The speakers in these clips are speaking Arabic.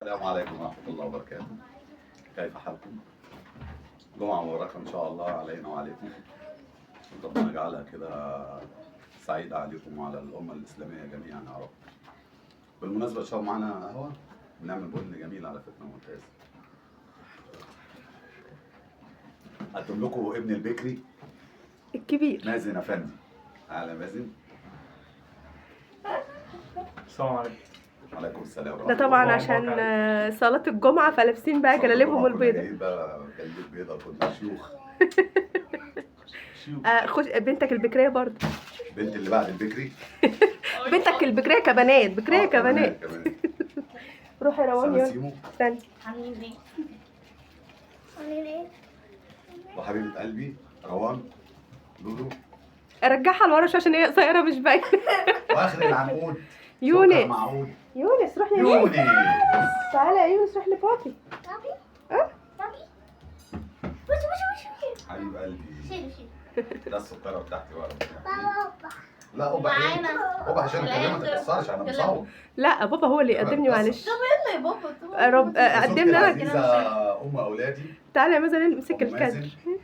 السلام عليكم ورحمة الله وبركاته. كيف حالكم؟ جمعة مباركة إن شاء الله علينا وعليكم. ربنا يجعلها كده سعيدة عليكم وعلى الأمة الإسلامية جميعا يا رب. بالمناسبة اشرب معانا قهوة، بنعمل بن جميل على فكرة ممتاز. أقدم لكم ابن البكري الكبير مازن أفندي. أهلا مازن. السلام عليكم. وعليكم السلام ورحمة ده الله. طبعا عشان صلاة الجمعة فلابسين بقى جلاليبهم البيضة. جلاليب بيضة كنا شيوخ. خش بنتك البكرية برضه. بنت اللي بعد البكري. بنتك البكرية كبنات، بكرية كبنات. كمان. روحي يا روان يلا. سيمو استني. عاملين ايه؟ وحبيبة قلبي روان لولو. ارجعها لورا شوية عشان هي قصيرة مش باينة. واخر العنقود يونس. سكر معقود. يونس روح يونس. يونس. تعالى يا يونس روح لبابي. بابي؟ اه بابي؟ بص حبيب قلبي شيلوا ده السكرة بتاعتي بقى. بابا لا قبة ايه؟ معانا. قبة عشان لا، الكلام ما تتأثرش انا مصور. لا بابا هو اللي يقدمني معلش. يلا يا بابا قدمنا انا عزيزة ام اولادي. تعالى يا مازن امسك أم مازن. الكادر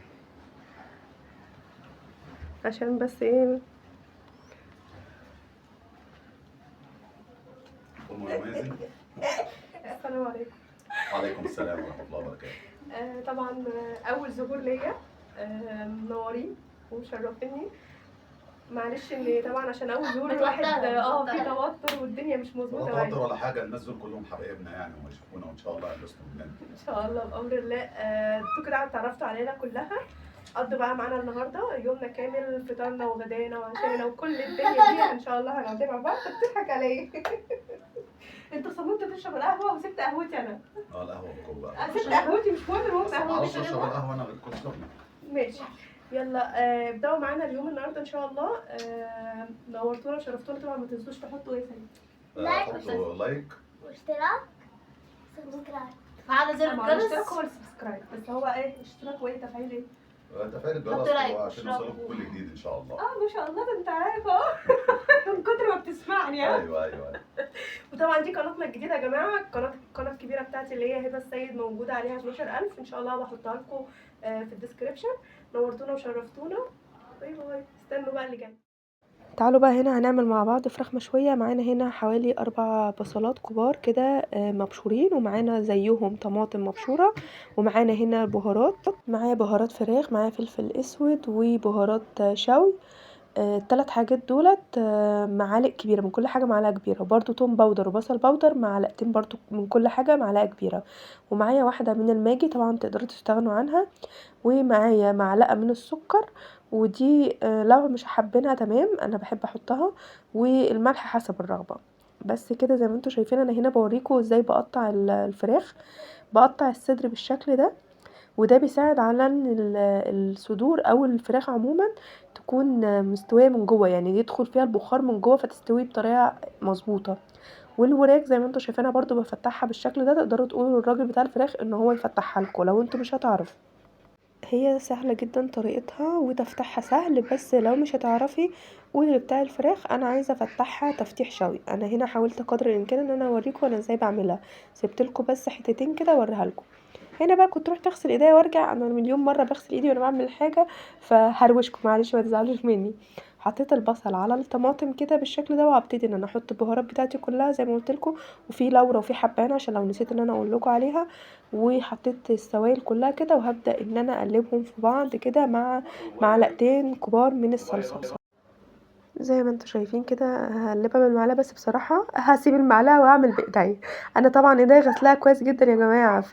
عشان بس ايه. ام مازن. السلام عليكم. وعليكم السلام ورحمة الله وبركاته. طبعا اول ظهور ليا منورين ومشرفيني. معلش ان طبعا عشان اول ظهور الواحد في توتر والدنيا مش مظبوطه ولا معايا. توتر ولا حاجة، الناس دول كلهم حبايبنا يعني ويشوفونا وان شاء الله ينبسطوا مننا. ان شاء الله بامر الله. انتوا كده اتعرفتوا علينا كلها. قضوا بقى معانا النهارده يومنا كامل، فطارنا وغدانا وعشانا وكل الدنيا دي ان شاء الله هنقضيها مع بعض. بتضحك عليا. انت صممت تشرب القهوه وسبت قهوتي انا. القهوة بكم بقى. سبت قهوتي مش مهم، المهم بس ما اعرفش قهوتي. اشرب القهوة انا غير كل سخنة. ماشي يلا. ابداوا معانا اليوم النهارده ان شاء الله. نورتونا وشرفتونا. طبعا ما تنسوش تحطوا ايه ثاني. حطوا لايك واشتراك سبسكرايب فعل زر طبعا الاشتراك الجرس. هو السبسكرايب، بس هو ايه اشتراك وايه تفعيل ايه؟ تفعيل الجرس حطوا لايك عشان واشتراك. يوصلكم كل جديد ان شاء الله. ما شاء الله ده انت عارف اهو. من كتر ما بتسمعني ها. ايوه. وطبعا دي قناتنا الجديده يا جماعه. القناه الكبيره بتاعتي اللي هي هبه السيد موجوده عليها 12000 ان شاء الله. بحطها لكم في الديسكربشن. نورتونا وشرفتونا. باي باي. استنوا بقى اللي جاي. تعالوا بقى هنا هنعمل مع بعض فراخ مشوية. معانا هنا حوالي 4 بصلات كبار كده مبشورين، ومعانا زيهم طماطم مبشورة، ومعانا هنا بهارات. معايا بهارات فراخ، معايا فلفل اسود وبهارات شوي. 3 حاجات دولت معالق كبيرة من كل حاجة، معلقة كبيرة. وبرده توم باودر وبصل باودر معلقتين برضو من كل حاجة معلقة كبيرة. ومعايا واحدة من الماجي طبعا تقدروا تستغنوا عنها. ومعايا معلقة من السكر، ودي لو مش حابينها تمام انا بحب احطها. والملح حسب الرغبة. بس كده زي ما انتوا شايفين. انا هنا بوريكم ازاي بقطع الفراخ. بقطع الصدر بالشكل ده، وده بيساعد على ان الصدور او الفراخ عموما تكون مستويه من جوه، يعني يدخل فيها البخار من جوه فتستوي بطريقه مظبوطه. والوراك زي ما انتوا شايفينها برضو بفتحها بالشكل ده. تقدروا تقولوا للراجل بتاع الفراخ ان هو يفتحها لكم لو انتوا مش هتعرفوا. هي سهلة جدا طريقتها وتفتحها سهل، بس لو مش هتعرفي قولي بتاع الفراخ انا عايزه افتحها تفتيح شوي. انا هنا حاولت قدر الامكان ان انا اوريكم انا ازاي بعملها. سبتلكوا بس حتتين كده اوريها لكم. هنا بقى كنت رحت اغسل ايديا وارجع. انا مليون مره بغسل ايدي وانا بعمل حاجه، فهروشكم معلش ما تزعلوش مني. حطيت البصل على الطماطم كده بالشكل ده، وهبتدي ان انا احط البهارات بتاعتي كلها زي ما قلت لكم. وفي لورا وفي حبانه عشان لو نسيت ان انا اقول لكم عليها. وحطيت السوائل كلها كده، وهبدا ان انا اقلبهم في بعض كده مع معلقتين كبار من الصلصه. زي ما انتوا شايفين كده هقلبها بالمعلقه، بس بصراحه هسيب المعلقه واعمل بايديا. انا طبعا ايديا غسلاها كويس جدا يا جماعه.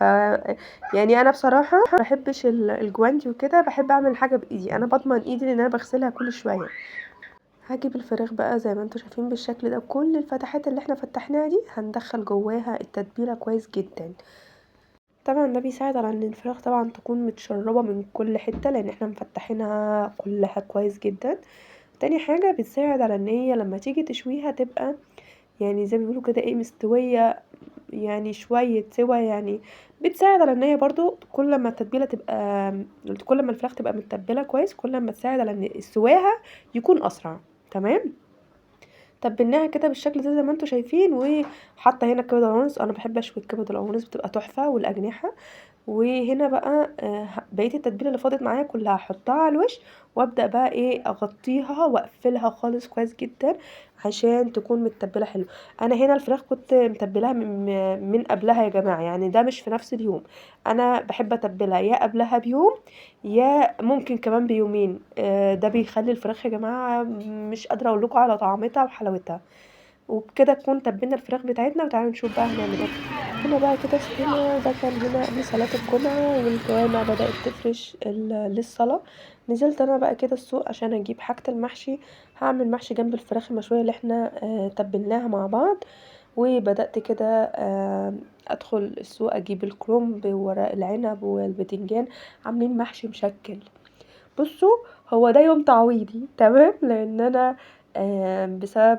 يعني انا بصراحه ما بحبش الجوانتي وكده، بحب اعمل حاجه بايدي. انا بضمن ايدي لان انا بغسلها كل شويه. هجيب الفراخ بقى زي ما انتوا شايفين بالشكل ده. كل الفتحات اللي احنا فتحناها دي هندخل جواها التتبيله كويس جدا. طبعا ده بيساعد على ان الفراخ طبعا تكون متشربه من كل حته، لان احنا مفتحينها كلها كويس جدا. تاني حاجه بتساعد على ان هي لما تيجي تشويها تبقى يعني زي ما بيقولوا كده ايه مستويه، يعني شويه سوا يعني. بتساعد على ان هي برضو كل ما التتبيله تبقى، كل ما الفراخ تبقى متبله كويس كل ما تساعد على ان سواها يكون اسرع. تمام. تبلناها كده بالشكل ده زي ما انتم شايفين، وحاطه هنا كبد القوانص. انا بحب اشوي الكبد القوانص، بتبقى تحفه، والاجنحه. وهنا بقى بقيه التتبيله اللي فاضت معايا كلها هحطها على الوش، وابدا بقى ايه اغطيها واقفلها خالص كويس جدا عشان تكون متبله حلو. انا هنا الفراخ كنت متبلاها من قبلها يا جماعه، يعني ده مش في نفس اليوم. انا بحب اتبلها يا قبلها بيوم يا ممكن كمان بيومين. ده بيخلي الفراخ يا جماعه مش قادره اقول لكم على طعمتها وحلاوتها. وبكده تكون تبلنا الفراخ بتاعتنا، وتعالوا نشوف بقى هنعمل ايه. هنا بقى كده صحينا، ده كان هنا قبل صلاة الجمعة، والجوامع بدأت تفرش للصلاة. نزلت انا بقى كده السوق عشان اجيب حاجة المحشي. هعمل محشي جنب الفراخ المشوية اللي احنا تبلناها مع بعض. وبدأت كده ادخل السوق اجيب الكرنب وورق العنب والبتنجان، عاملين محشي مشكل. بصوا، هو ده يوم تعويضي تمام، لان انا بسبب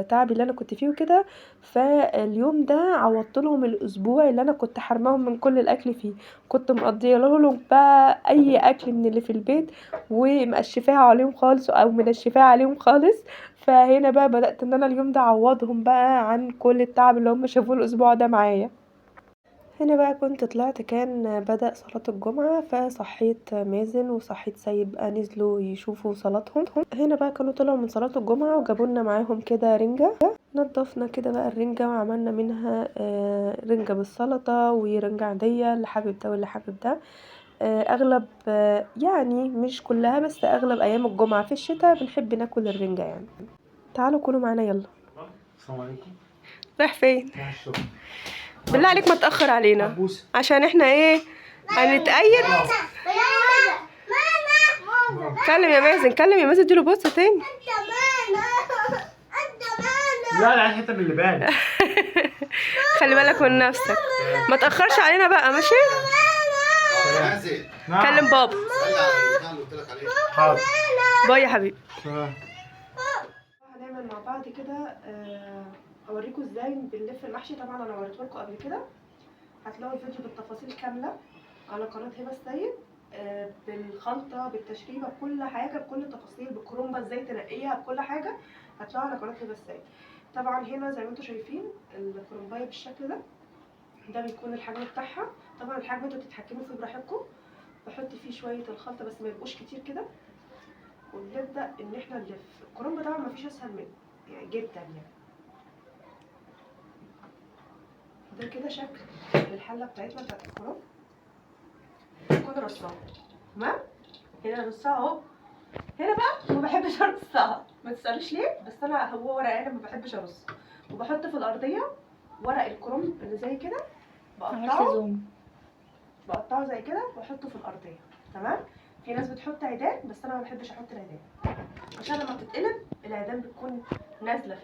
تعبي اللي انا كنت فيه وكده، فاليوم ده عوضت لهم الاسبوع اللي انا كنت حرماهم من كل الاكل فيه. كنت مقضيه لهم بقى اي اكل من اللي في البيت، ومقشفاها عليهم خالص او منشفاها عليهم خالص. فهنا بقى بدأت ان انا اليوم ده اعوضهم بقى عن كل التعب اللي هم شافوه الاسبوع ده معايا. هنا بقى كنت طلعت، كان بدأ صلاة الجمعة، فصحيت مازن وصحيت سيد بقى نزلوا يشوفوا صلاتهم. هنا بقى كانوا طلعوا من صلاة الجمعة وجابوا لنا معاهم كده رنجة. نضفنا كده بقى الرنجة وعملنا منها رنجة بالسلطة ورنجة عادية، اللي حابب ده واللي حابب ده. اغلب يعني مش كلها، بس اغلب ايام الجمعة في الشتاء بنحب ناكل الرنجة يعني. تعالوا كلوا معانا يلا. السلام عليكم. رايح فين؟ رايح الشغل. بالله عليك ما تأخر علينا، عبوسة. عشان احنا ايه هنتأيد. كلم يا مازن، كلم يا مازن، اديله بصه تاني. لا لا، الحته من اللي بالك. خلي بالك من نفسك، ما تأخرش علينا بقى ماشي. مازن كلم بابا. سألني على البتاع اللي قلت لك عليه. حاضر. باي يا حبيبي. آه. هنعمل مع بعض كده اوريكم ازاي بنلف المحشي. طبعا انا وريته لكم قبل كده، هتلاقوا الفيديو بالتفاصيل كامله على قناه هبه السيد، بالخلطه بالتشريبه بكل حاجه، بكل التفاصيل، بالكرومبه ازاي تنقيها، بكل حاجه هتلاقوها على قناه هبه السيد. طبعا هنا زي ما انتم شايفين الكرومبايه بالشكل ده، ده بيكون الحجم بتاعها. طبعا الحجم انتوا بتتحكموا فيه براحتكم. بحط فيه شويه الخلطه بس ما يبقوش كتير كده، ونبدا ان احنا نلف. الكرومبه طبعا ما فيش اسهل منه يعني جدا يعني. ده كده شكل الحله بتاعتنا بتاعت الكرنب. تكون رصاها تمام. هنا رصاها اهو. هنا بقى ما بحبش ارصها، ما تسالوش ليه، بس انا هو ورق عنب ما بحبش ارص. وبحط في الارضيه ورق الكرنب اللي زي كده، بقطعه زي كده واحطه في الارضيه تمام. في ناس بتحط عيدان، بس انا ما بحبش احط العيدان، عشان لما بتتقلب العيدان بتكون نازله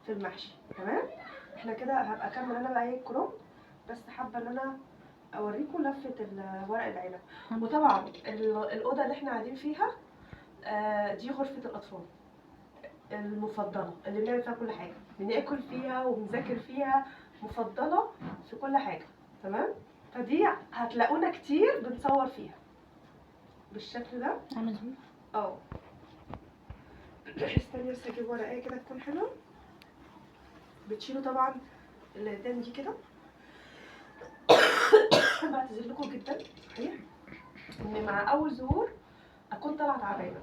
في المحشي تمام. احنا كده هبقى اكمل انا بقى ايه الكرنب، بس حابه ان انا اوريكم لفه ورق العنب. وطبعا الاوضه اللي احنا قاعدين فيها دي غرفه الاطفال المفضله اللي بنعمل فيها كل حاجه، بناكل فيها وبنذاكر فيها، مفضله في كل حاجه تمام. فدي هتلاقونا كتير بنصور فيها بالشكل ده. استني بس اجيب ورقه كده تكون حلوه. بتشيلوا طبعا العيدان دي كده. بعتذر لكم جدا صحيح ان مع اول ظهور اكون طالعه تعبانه،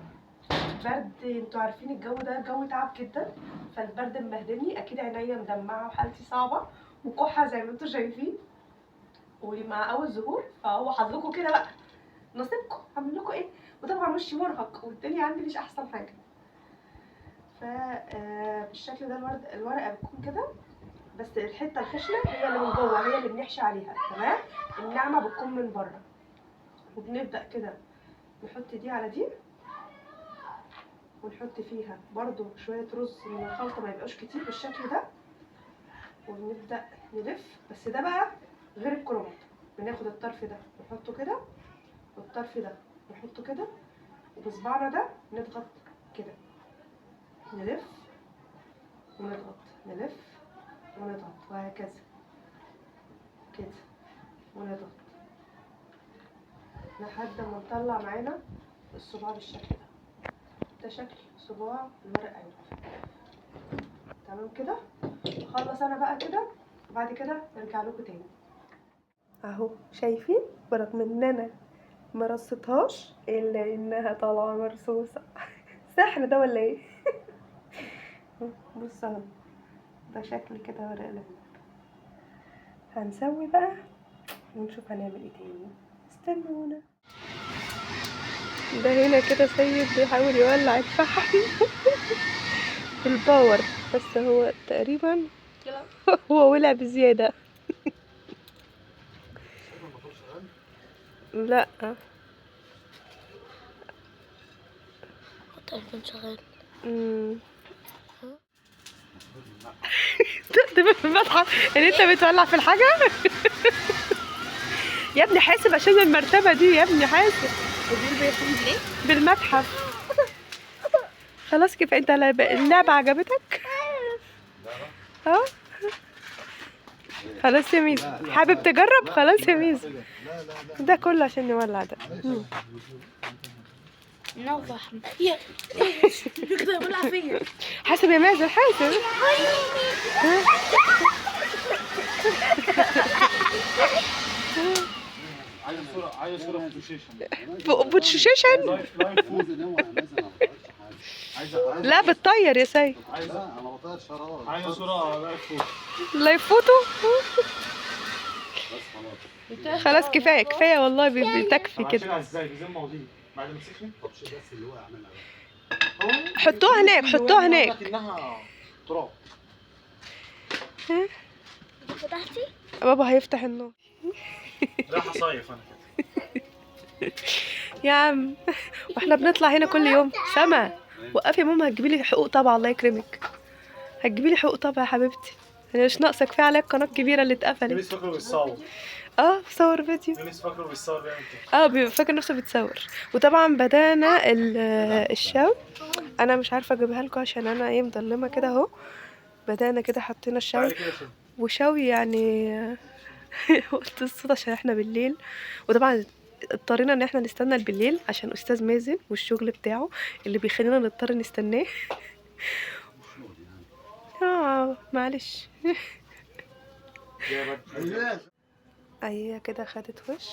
برد. انتوا عارفين الجو ده جو تعب جدا، فالبرد مبهدلني، اكيد عينيا مدمعه وحالتي صعبه وكحه زي ما انتوا شايفين، ومع اول ظهور فهو حظكم كده بقى، نصيبكم، هعمل لكم ايه. وطبعا وشي مرهق والدنيا عندي مش احسن حاجه. بالشكل ده الورقه بتكون كده، بس الحته الخشنه هي اللي من جوه، هي اللي بنحشي عليها تمام. الناعمه بتكون من بره. وبنبدا كده نحط دي على دي، ونحط فيها برضو شويه رز من الخلطه، ما يبقاش كتير بالشكل ده. ونبدا نلف، بس ده بقى غير الكرنب. بناخد الطرف ده نحطه كده، والطرف ده نحطه كده، وبصبعنا ده نضغط كده، نلف ونضغط، نلف ونضغط، وهكذا كده، ونضغط لحد ما نطلع معانا الصباع بالشكل ده. ده شكل صباع الورق عنب. تمام كده. اخلص انا بقى كده وبعد كده نرجع لكم تاني. اهو شايفين برغم ان انا ما رصيتهاش الا انها طالعه مرصوصه. سحر ده ولا ايه؟ بص اهو ده شكل كده ورق لب. هنسوي بقى ونشوف هنعمل ايه تاني، استنونا. ده هنا كده سيد بيحاول يولع الفحم بالباور، بس هو تقريبا هو ولع بزيادة. لا التليفون شغال. تقدم في المتحف ان انت بتولع في الحاجة. يا ابني حاسب عشان المرتبة دي، يا ابني حاسب. بالمتحف. خلاص كيف انت اللعبة عجبتك؟ اه خلاص يا ميزو، حابب تجرب؟ خلاص يا ميزو، ده كله عشان نولع ده. نوضح يا يقدر يولع فيا. حاسب يا مازن، حاسب. عايز صورة فوتوشيشن. فوتوشيشن؟ لا بتطير يا سيد. لا انا بطير شراب. عايز صورة لايف فوتو. لايف فوتو؟ بس خلاص. خلاص كفايه كفايه والله، بتكفي كده. هشيلها ازاي؟ بذمة ودي بعد ما تسخن؟ طب شيل بس اللي هو يعملها بقى. حطوها هناك، حطوها هناك. لكنها تراب. فتحتي؟ بابا هيفتح النار. رايح اصيف انا كده. يا عم واحنا بنطلع هنا كل يوم. سما وقفي يا ماما، هتجيبي لي حقوق طبعا الله يكرمك. هتجيبي لي حقوق طبعا يا حبيبتي. انا مش ناقصه، كفايه عليا القناه الكبيره اللي اتقفلت. يونس فاكره بيتصور. بصور فيديو. يونس فاكره بيتصور بيعمل كده. فاكر نفسه بيتصور. وطبعا بدانا الشوي. انا مش عارفه اجيبها لكم عشان انا ايه مظلمه كده اهو. بدانا كده حطينا الشوي تعالي كده شوف. وشوي يعني. وقت الصوت عشان احنا بالليل، وطبعا اضطرينا ان احنا نستنى بالليل عشان استاذ مازن والشغل بتاعه اللي بيخلينا نضطر نستناه. معلش. اهي كده خدت وش.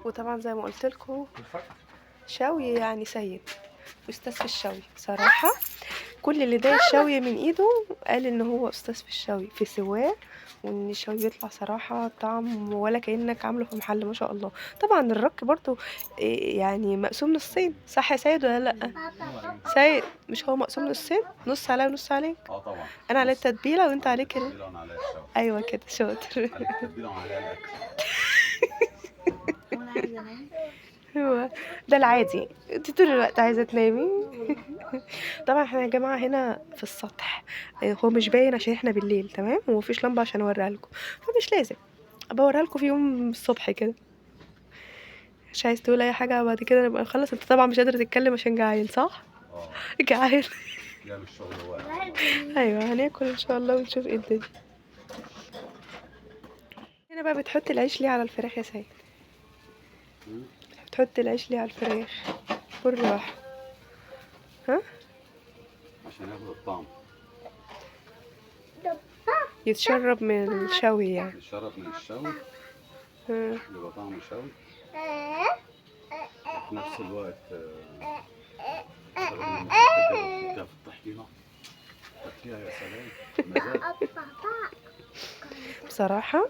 وطبعا زي ما قلت لكم شوي يعني سيد استاذ في الشوي صراحه. كل اللي ضايق الشوي من ايده قال ان هو استاذ في الشوي في سواه، وان الشوي بيطلع صراحه طعم ولا كانك عامله في محل ما شاء الله. طبعا الرك برضو يعني مقسوم نصين، صح يا سيد ولا لا؟ سيد مش هو مقسوم نصين، نص عليا ونص عليك؟ طبعا. انا عليا التتبيله وانت عليك التتبيله وانا عليا الشوي. ايوه كده شاطر. عليك التتبيله وعليا الاكل. هو ده العادي، انت طول الوقت عايزه تنامي. طبعا احنا يا جماعه هنا في السطح، هو مش باين عشان احنا بالليل تمام، ومفيش لمبه عشان اوريها لكم، فمش لازم بوريها لكم في يوم الصبح كده. مش عايز تقول اي حاجه بعد كده نبقى نخلص؟ انت طبعا مش قادر تتكلم عشان جعان صح؟ جعان. جاي من الشغل واقع. ايوه هناكل ان شاء الله ونشوف ايه الدنيا. هنا بقى بتحط العيش ليه على الفراخ يا سيد؟ بتحط العيش ليه على الفراخ؟ بالراحه. ها؟ عشان ياخد الطعم. يتشرب من الشوي يعني. يتشرب من الشوي. يبقى طعمه شوي. في نفس الوقت في الطحينه تاكليها يا سلام مزاج. بصراحه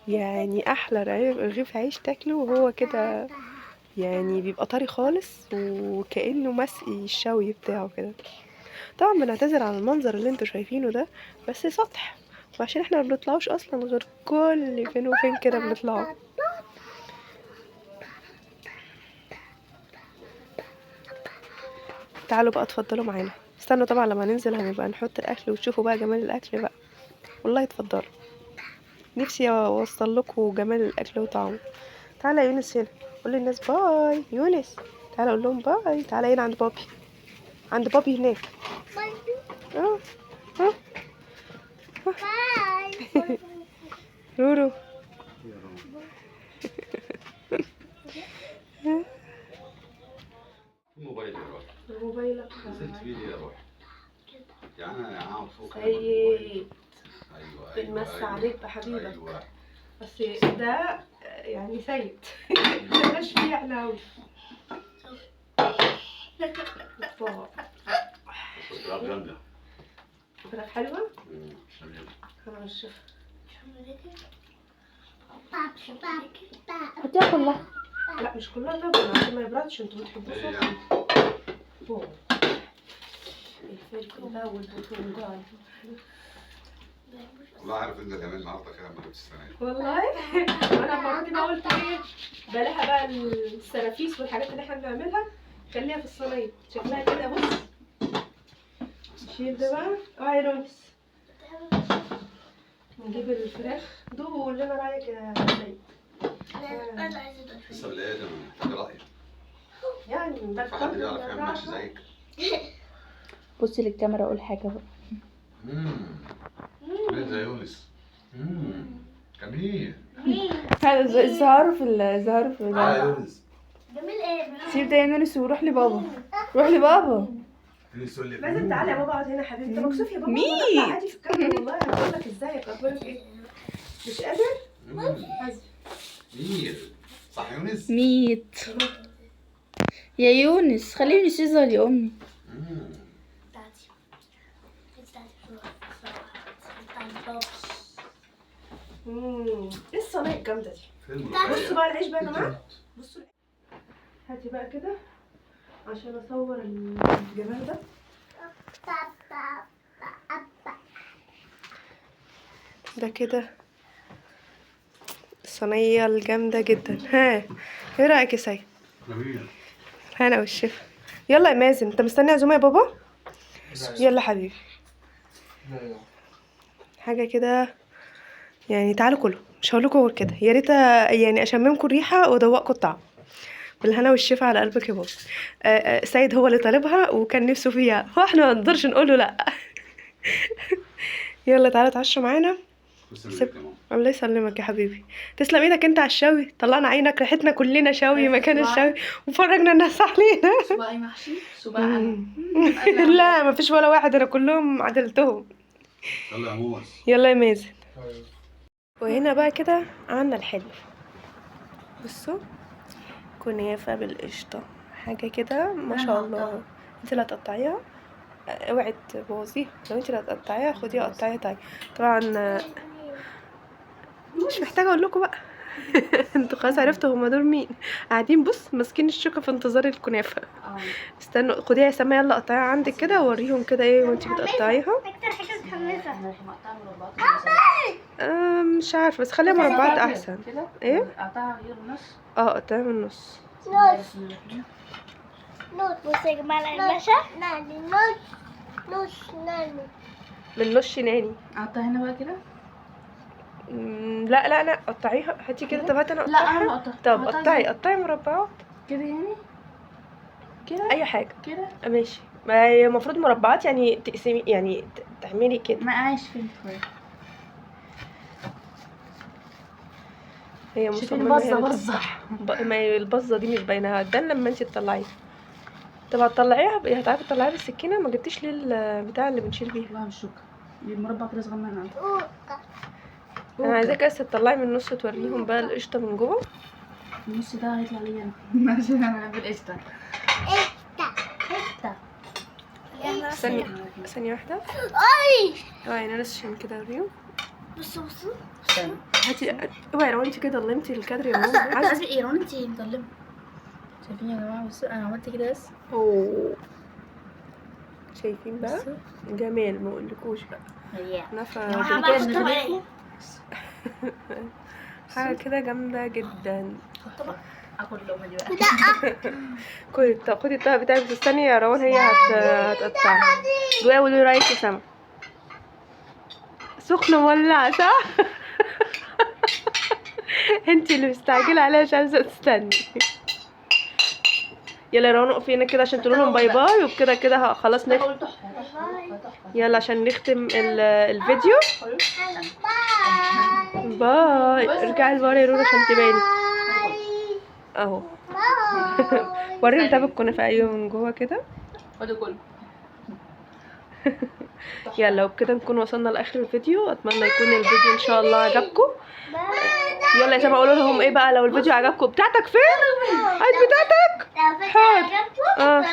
يعني احلى رغيف عيش تاكله وهو كده، يعني بيبقى طري خالص وكأنه مسقي الشوي بتاعه كده. طبعا بنعتذر عن المنظر اللي انتوا شايفينه ده، بس سطح وعشان احنا ما بنطلعوش اصلا غير كل فين وفين كده بنطلعوا. تعالوا بقى اتفضلوا معانا. استنوا طبعا لما ننزل هنبقى نحط الاكل وتشوفوا بقى جمال الاكل بقى. والله اتفضلوا، نفسي اوصل لكم جمال الاكل وطعمه. تعالى يا يونس هنا قول للناس باي. يونس تعالى قول لهم باي. تعالى هنا عند بابي، عند بابي هناك. رورو. الموبايل يا روح. موبايلك نزلت فيه ليه يا روح؟ سيد ايوه بنمسي عليك بحبيبك. ايوه بس ده يعني سيد مش فيه حلاوة. فراخ جامده. فراخ حلوة. جميل. انا مش شايفة. هاتيها كلها. لا مش كلها طبعا عشان ما يبردش، انتوا بتحبوه ايه سخن. يعني؟ فوق. الفلفل ده والبتنجان. والله عارف انت كمان النهارده كده ما جبتش السنه دي. والله انا المره دي بقى قلت ايه، بلاها بقى السرافيس والحاجات اللي احنا بنعملها خليها في الصينيه شكلها كده. بص نشيل ده بقى. اه يا رونس نجيب الفراخ. دوب وقول لنا رايك يا سيد. لسه بالله ده محتاج رايك. يعني بس في حد بيعرف يعمل محشي زيك؟ بصي للكاميرا اقول حاجه بقى. عامل زي يونس. جميل. هذا الزهار في الزهار في يا يونس. جميل ايه؟ سيب ده يا نونس وروح لبابا. روح لبابا. يونس يقول لي لازم تعالى يا بابا اقعد هنا يا حبيبي. انت مكسوف يا بابا؟ مين؟ اطلع عادي في الكاميرا. والله انا بقول لك ازيك اخبارك ايه؟ مش قادر؟ جميل. صح يونس؟ ميت يا يونس. خليه يونس يظهر يا امي. ايه الصينيه الجامده دي؟ فيلم بصوا بقى العيش بقى يا جماعه. بصوا هاتي بقى كده عشان اصور الجمال ده. ده كده الصينيه الجامده جدا. ها ايه رايك يا سيد؟ جميل. هنا والشفا. يلا يا مازن انت مستني عزومه يا بابا؟ يلا حبيبي. حاجه كده يعني. تعالوا كلوا. مش هقول لكم غير كده. يا ريت يعني اشممكم الريحه وادوقكم الطعم. بالهنا والشفا على قلبك يا بابا. سيد هو اللي طالبها وكان نفسه فيها واحنا ما نقدرش نقول له لا. يلا تعالوا اتعشوا معانا. الله يسلمك يا حبيبي. تسلم ايدك انت على الشوي. طلعنا عينك ريحتنا كلنا شوي مكان الشوي وفرجنا الناس علينا. صباعي محشي صباعي. لا ما فيش ولا واحد. انا كلهم عدلتهم. يلا يا موز. يلا يا مازن. وهنا بقى كده عنا الحلو. بصوا كنافه بالقشطه. حاجه كده ما شاء الله. انت اللي هتقطعيها. اوعي تبوظيها. لو انت اللي هتقطعيها خديها قطعيها. طيب طبعا مش محتاجه اقول لكم بقى. انتوا خلاص عرفتوا هما دول مين. قاعدين بص ماسكين الشوكه في انتظار الكنافه. استنوا خديها يا سما. يلا قطعيها عندك كده ووريهم كده ايه وانت بتقطعيها. اكتر حاجه متحمسه. مش عارفه بس خليها مربعات احسن. ايه قطعها غير نص. قطعيها من النص. نص بص يا جماعه الباشا. ناني نص ناني. من نص ناني. قطعها هنا بقى كده. لا لا لا قطعيها. هاتي كده. طب هات انا لا انا اقطعها. بقطعها. طب قطعي مربعات كده يعني كده اي حاجه كده. ماشي. ما هي المفروض مربعات يعني تقسمي يعني تعملي كده. ما عايش فين شويه. هي شوفي مصممه البصه هي برزه. ما هي البصه دي مش باينه. هتبان لما انت تطلعيها. طب هتطلعيها هتعرفي تطلعيها بالسكينه. ما جبتيش ليه البتاع اللي بنشيل بيها؟ لا مش شوكه. المربع كده صغنن عندي. انا عايزاكي بس تطلعي من النص توريهم بقى القشطه من جوه. النص ده هيطلع لي انا عشان انا بحب القشطه. ثانيه واحده. يعني انا عشان كده اوريهم. بصوا هاتي اوعي لو انت كده ضلمتي الكادر يا ماما. عايزه ايه رون انت مظلمه. شايفين يا جماعه بصوا انا عملت كده بس. اوه شايفين بقى جمال ما اقولكوش بقى. نفع حاجه كده جامده جدا. اكل اللقمه دي بقى. خدي الطبق بتاعك. بتستني يا روان هي هتقطعها. دوقي وقولي رايك يا سما. سخنه مولعه صح؟ انت اللي مستعجله عليها مش عايزه تستني. يلا يا روان اقفي هنا كده عشان تقول لهم باي باي. وبكده كده خلاص نختم. يلا عشان نختم الفيديو. باي. ارجعي لورا يا رونا عشان تباني اهو. وريهم. طب الكنافه ايوه من جوه كده. خدوا كله. يلا وبكده نكون وصلنا لاخر الفيديو. اتمنى يكون الفيديو ان شاء الله عجبكم. يلا يا شباب قولوا لهم ايه بقى لو الفيديو عجبكم. بتاعتك فين؟ عايز بتاعتك. حاضر.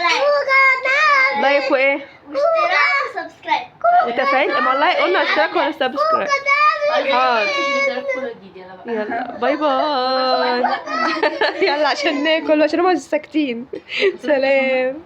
لايك وايه واشتراك وسبسكرايب وتفعيل. ما لايك قلنا اشتراك ولا سبسكرايب. حاضر. يلا باي باي. يلا عشان ناكل عشان هم ساكتين. سلام.